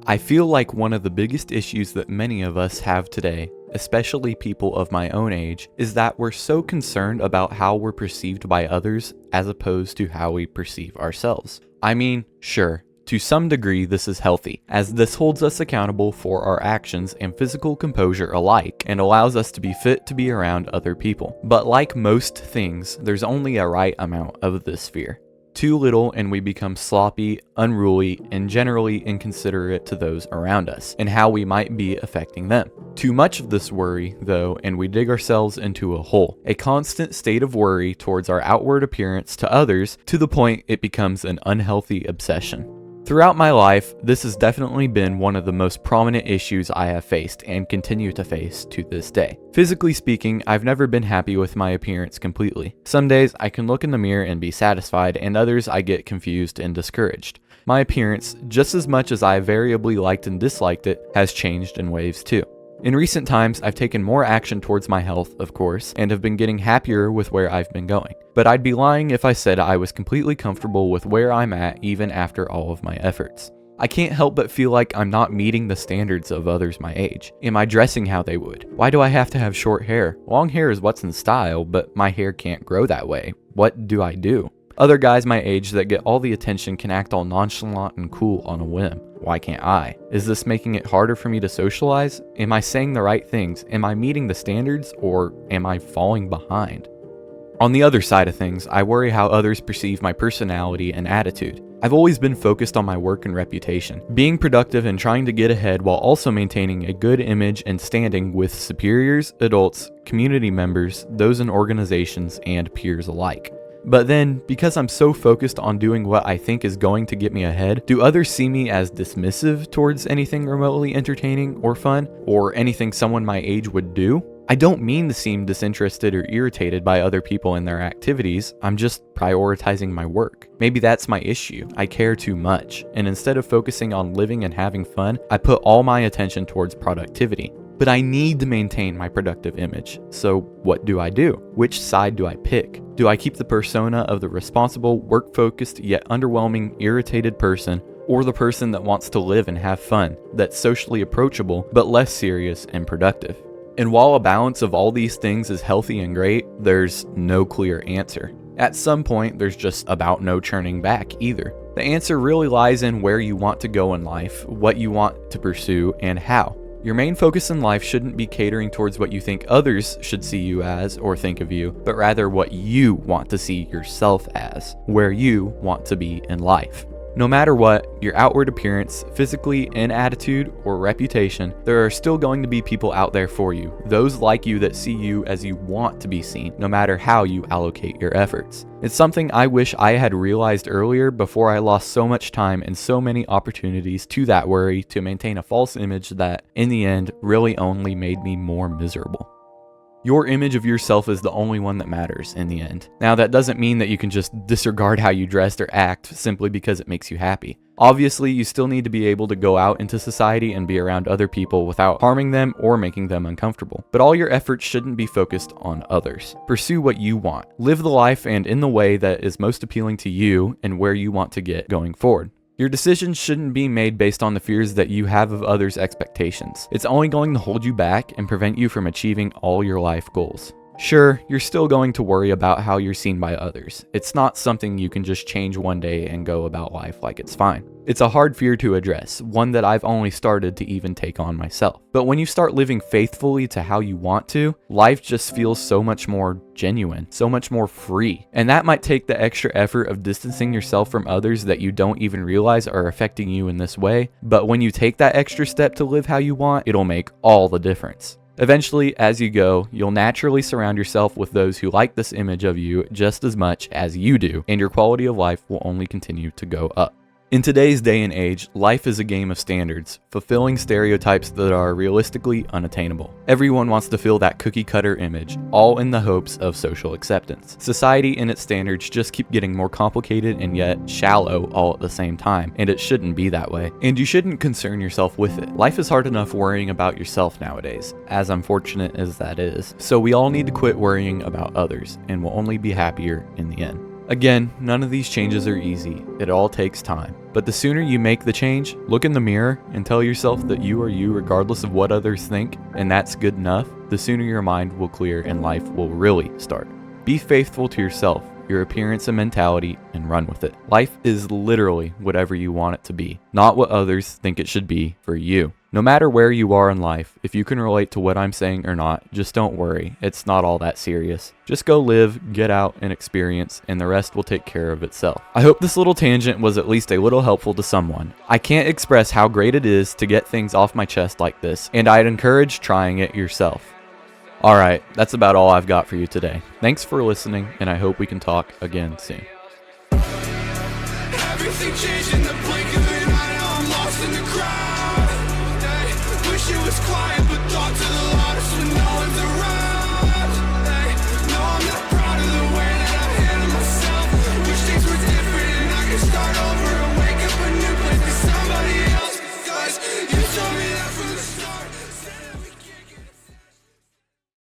I feel like one of the biggest issues that many of us have today, especially people of my own age, is that we're so concerned about how we're perceived by others as opposed to how we perceive ourselves. I mean, sure, to some degree this is healthy, as this holds us accountable for our actions and physical composure alike, and allows us to be fit to be around other people. But like most things, there's only a right amount of this fear. Too little and we become sloppy, unruly, and generally inconsiderate to those around us, and how we might be affecting them. Too much of this worry, though, and we dig ourselves into a hole, a constant state of worry towards our outward appearance to others, to the point it becomes an unhealthy obsession. Throughout my life, this has definitely been one of the most prominent issues I have faced and continue to face to this day. Physically speaking, I've never been happy with my appearance completely. Some days I can look in the mirror and be satisfied, and others I get confused and discouraged. My appearance, just as much as I variably liked and disliked it, has changed in waves too. In recent times, I've taken more action towards my health, of course, and have been getting happier with where I've been going. But I'd be lying if I said I was completely comfortable with where I'm at even after all of my efforts. I can't help but feel like I'm not meeting the standards of others my age. Am I dressing how they would? Why do I have to have short hair? Long hair is what's in style, but my hair can't grow that way. What do I do? Other guys my age that get all the attention can act all nonchalant and cool on a whim. Why can't I? Is this making it harder for me to socialize? Am I saying the right things? Am I meeting the standards, or am I falling behind? On the other side of things, I worry how others perceive my personality and attitude. I've always been focused on my work and reputation, being productive and trying to get ahead while also maintaining a good image and standing with superiors, adults, community members, those in organizations, and peers alike. But then, because I'm so focused on doing what I think is going to get me ahead, do others see me as dismissive towards anything remotely entertaining or fun, or anything someone my age would do? I don't mean to seem disinterested or irritated by other people and their activities, I'm just prioritizing my work. Maybe that's my issue, I care too much, and instead of focusing on living and having fun, I put all my attention towards productivity. But I need to maintain my productive image, so what do I do? Which side do I pick? Do I keep the persona of the responsible, work-focused, yet underwhelming, irritated person, or the person that wants to live and have fun, that's socially approachable, but less serious and productive? And while a balance of all these things is healthy and great, there's no clear answer. At some point, there's just about no turning back either. The answer really lies in where you want to go in life, what you want to pursue, and how. Your main focus in life shouldn't be catering towards what you think others should see you as or think of you, but rather what you want to see yourself as, where you want to be in life. No matter what, your outward appearance, physically, in attitude, or reputation, there are still going to be people out there for you, those like you that see you as you want to be seen, no matter how you allocate your efforts. It's something I wish I had realized earlier before I lost so much time and so many opportunities to that worry to maintain a false image that, in the end, really only made me more miserable. Your image of yourself is the only one that matters in the end. Now, that doesn't mean that you can just disregard how you dress or act simply because it makes you happy. Obviously, you still need to be able to go out into society and be around other people without harming them or making them uncomfortable. But all your efforts shouldn't be focused on others. Pursue what you want. Live the life and in the way that is most appealing to you and where you want to get going forward. Your decisions shouldn't be made based on the fears that you have of others' expectations. It's only going to hold you back and prevent you from achieving all your life goals. Sure, you're still going to worry about how you're seen by others. It's not something you can just change one day and go about life like it's fine. It's a hard fear to address, one that I've only started to even take on myself. But when you start living faithfully to how you want to, life just feels so much more genuine, so much more free. And that might take the extra effort of distancing yourself from others that you don't even realize are affecting you in this way. But when you take that extra step to live how you want, it'll make all the difference. Eventually, as you go, you'll naturally surround yourself with those who like this image of you just as much as you do, and your quality of life will only continue to go up. In today's day and age, life is a game of standards, fulfilling stereotypes that are realistically unattainable. Everyone wants to fill that cookie-cutter image, all in the hopes of social acceptance. Society and its standards just keep getting more complicated and yet shallow all at the same time, and it shouldn't be that way. And you shouldn't concern yourself with it. Life is hard enough worrying about yourself nowadays, as unfortunate as that is. So we all need to quit worrying about others, and we'll only be happier in the end. Again, none of these changes are easy. It all takes time. But the sooner you make the change, look in the mirror and tell yourself that you are you regardless of what others think, and that's good enough, the sooner your mind will clear and life will really start. Be faithful to yourself, your appearance and mentality, and run with it. Life is literally whatever you want it to be, not what others think it should be for you. No matter where you are in life, if you can relate to what I'm saying or not, just don't worry. It's not all that serious. Just go live, get out, and experience, and the rest will take care of itself. I hope this little tangent was at least a little helpful to someone. I can't express how great it is to get things off my chest like this, and I'd encourage trying it yourself. Alright, that's about all I've got for you today. Thanks for listening, and I hope we can talk again soon. Everything changed in the blink of an eye. Now I'm lost in the crowd. Hey, wish it was quiet.